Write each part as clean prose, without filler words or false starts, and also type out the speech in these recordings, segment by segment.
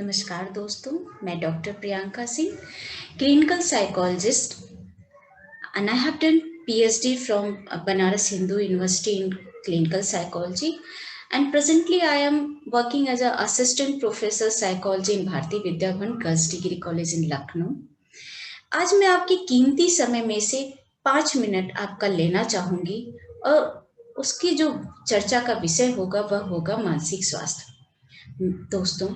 नमस्कार दोस्तों, मैं doctor Priyanka Singh, clinical psychologist, and I have done PhD from Banaras Hindu University in clinical psychology, and presently I am working as an assistant professor psychology in Bharati Vidya Bhavan Girls Degree College in Lucknow. आज मैं आपकी कीमती समय में से 5 minute आपका लेना चाहूंगी और उसकी जो चर्चा का विषय होगा वह होगा मानसिक स्वास्थ्य। दोस्तों,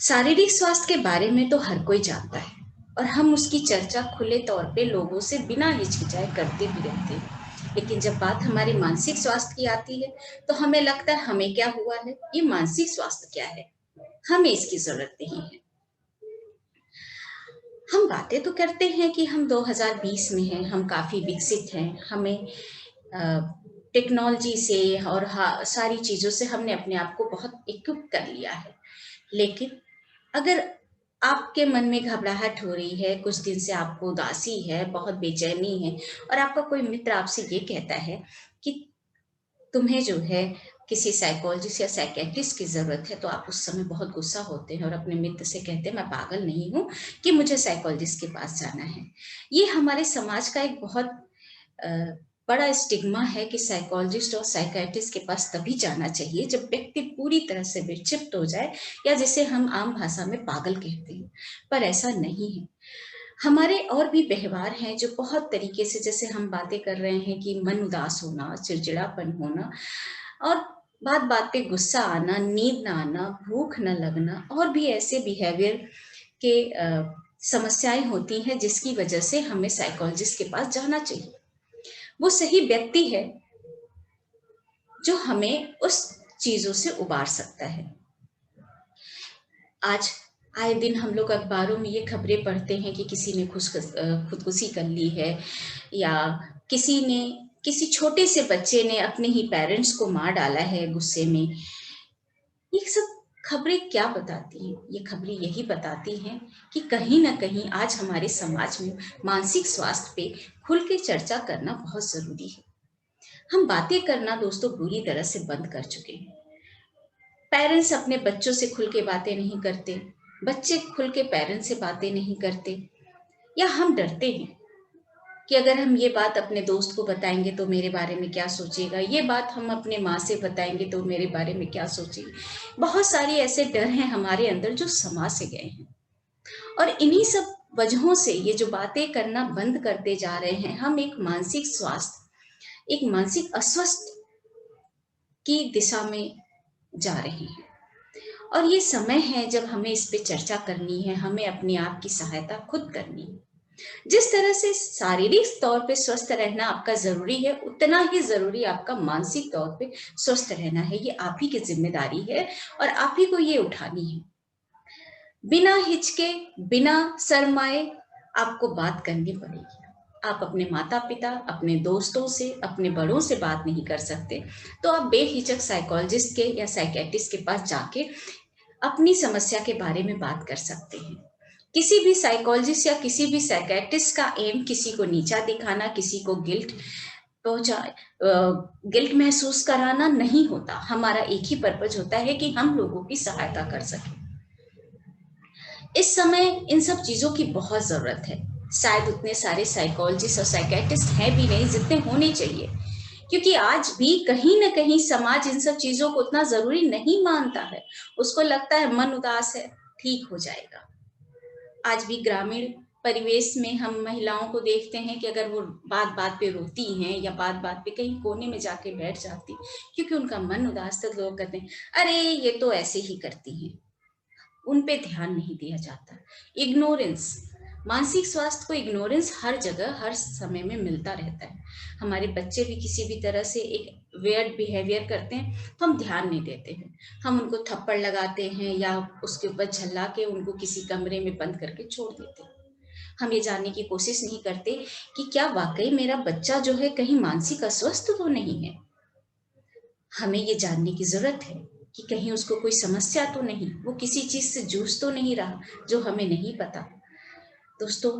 शारीरिक स्वास्थ्य के बारे में तो हर कोई जानता है और हम उसकी चर्चा खुले तौर पे लोगों से बिना हिचकिचाए करते भी रहते हैं, लेकिन जब बात हमारे मानसिक स्वास्थ्य की आती है तो हमें लगता है हमें क्या हुआ है, ये मानसिक स्वास्थ्य क्या है, हमें इसकी जरूरत नहीं है। हम बातें तो करते हैं कि हम 2020 में हैं, हम काफी विकसित हैं, हमें टेक्नोलॉजी से और सारी चीजों से हमने अपने आप को बहुत इक्विप कर लिया है। लेकिन अगर आपके मन में घबराहट हो रही है, कुछ दिन से आपको उदासी है, बहुत बेचैनी है और आपका कोई मित्र आपसे ये कहता है कि तुम्हें जो है किसी साइकोलॉजिस्ट या साइकेट्रिस्ट की जरूरत है, तो आप उस समय बहुत गुस्सा होते हैं और अपने मित्र से कहते हैं मैं पागल नहीं हूं कि मुझे साइकोलॉजिस्ट के पास जाना है। ये हमारे समाज का एक बहुत अ, बड़ा स्टिग्मा है कि साइकोलॉजिस्ट और साइकेट्रिस्ट के पास तभी जाना चाहिए जब व्यक्ति पूरी तरह से विक्षिप्त हो जाए या जिसे हम आम भाषा में पागल कहते हैं, पर ऐसा नहीं है। हमारे और भी व्यवहार हैं जो बहुत तरीके से, जैसे हम बातें कर रहे हैं कि मन उदास होना, चिड़चिड़ापन होना और बात बात पे गुस्सा आना, नींद ना आना, भूख न लगना और भी ऐसे बिहेवियर के समस्याएं होती हैं जिसकी वजह से हमें साइकोलॉजिस्ट के पास जाना चाहिए। वो सही व्यक्ति है जो हमें उस चीजों से उबार सकता है। आज आए दिन हम लोग अखबारों में ये खबरें पढ़ते हैं कि किसी ने खुदकुशी कर ली है या किसी छोटे से बच्चे ने अपने ही पेरेंट्स को मार डाला है गुस्से में। ये सब खबरें क्या बताती हैं? ये खबरें यही बताती हैं कि कहीं ना कहीं आज हमारे समाज में मानसिक स्वास्थ्य पे खुल के चर्चा करना बहुत जरूरी है। हम बातें करना दोस्तों बुरी तरह से बंद कर चुके हैं। पेरेंट्स अपने बच्चों से खुल के बातें नहीं करते, बच्चे खुल के पेरेंट्स से बातें नहीं करते, या हम डरते हैं कि अगर हम ये बात अपने दोस्त को बताएंगे तो मेरे बारे में क्या सोचेगा, ये बात हम अपने माँ से बताएंगे तो मेरे बारे में क्या सोचेगी। बहुत सारी ऐसे डर हैं हमारे अंदर जो समा से गए हैं और इन्हीं सब वजहों से ये जो बातें करना बंद करते जा रहे हैं, हम एक मानसिक स्वास्थ्य, एक मानसिक अस्वस्थ की दिशा में जा रहे हैं। और ये समय है जब हमें इस पे चर्चा करनी है, हमें अपने आप की सहायता खुद करनी है। जिस तरह से शारीरिक तौर पे स्वस्थ रहना आपका जरूरी है, उतना ही जरूरी आपका मानसिक तौर पे स्वस्थ रहना है। ये आप ही की जिम्मेदारी है और आप ही को ये उठानी है। बिना हिचके, बिना शर्माए आपको बात करनी पड़ेगी। आप अपने माता पिता, अपने दोस्तों से, अपने बड़ों से बात नहीं कर सकते तो आप बेहिचक साइकोलॉजिस्ट के या साइकेट्रिस्ट के पास जाके अपनी समस्या के बारे में बात कर सकते हैं। किसी भी साइकोलॉजिस्ट या किसी भी साइकेट्रिस्ट का एम किसी को नीचा दिखाना, किसी को पहुंचा गिल्ट महसूस कराना नहीं होता। हमारा एक ही पर्पज होता है कि हम लोगों की सहायता कर सकें। इस समय इन सब चीजों की बहुत जरूरत है। शायद उतने सारे साइकोलॉजिस्ट और साइकेट्रिस्ट हैं भी नहीं जितने होने चाहिए, क्योंकि आज भी कहीं ना कहीं समाज इन सब चीजों को उतना जरूरी नहीं मानता है। उसको लगता है मन उदास है, ठीक हो जाएगा। आज भी ग्रामीण परिवेश में हम महिलाओं को देखते हैं कि अगर वो बात बात पे रोती हैं या बात बात पे कहीं कोने में जाके बैठ जाती क्योंकि उनका मन उदास, तो लोग कहते हैं अरे ये तो ऐसे ही करती हैं। उन पे ध्यान नहीं दिया जाता। इग्नोरेंस, मानसिक स्वास्थ्य को इग्नोरेंस हर जगह हर समय में मिलता रहता है। हमारे बच्चे भी किसी भी तरह से एक वेयर्ड बिहेवियर करते हैं तो हम ध्यान नहीं देते हैं, हम उनको थप्पड़ लगाते हैं या उसके ऊपर झल्ला के उनको किसी कमरे में बंद करके छोड़ देते हैं। हम ये जानने की कोशिश नहीं करते कि क्या वाकई मेरा बच्चा जो है कहीं मानसिक अस्वस्थ तो नहीं है। हमें ये जानने की जरूरत है कि कहीं उसको कोई समस्या तो नहीं, वो किसी चीज से जूझ तो नहीं रहा जो हमें नहीं पता। दोस्तों,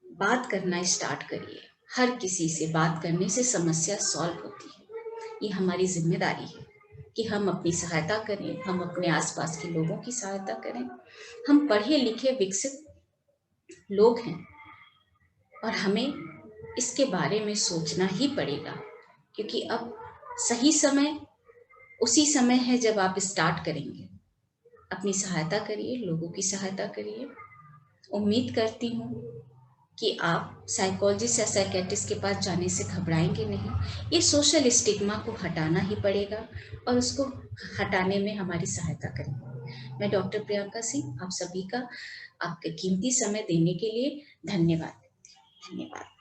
बात करना स्टार्ट करिए। हर किसी से बात करने से समस्या सॉल्व होती है, ये हमारी जिम्मेदारी है। कि हम अपनी सहायता करें, हम अपने आस-पास के लोगों की सहायता करें। हम पढ़े-लिखे विकसित लोग हैं और हमें इसके बारे में सोचना ही पड़ेगा, क्योंकि अब सही समय उसी समय है जब आप स्टार्ट करेंगे। अपनी सहायता करिए, लोगों की सहायता करिए। उम्मीद करती हूँ कि आप साइकोलॉजिस्ट या साइकियाट्रिस्ट के पास जाने से घबराएँगे नहीं। ये सोशल स्टिग्मा को हटाना ही पड़ेगा और उसको हटाने में हमारी सहायता करेंगे। मैं डॉक्टर प्रियंका सिंह आप सभी का आपके कीमती समय देने के लिए धन्यवाद। धन्यवाद।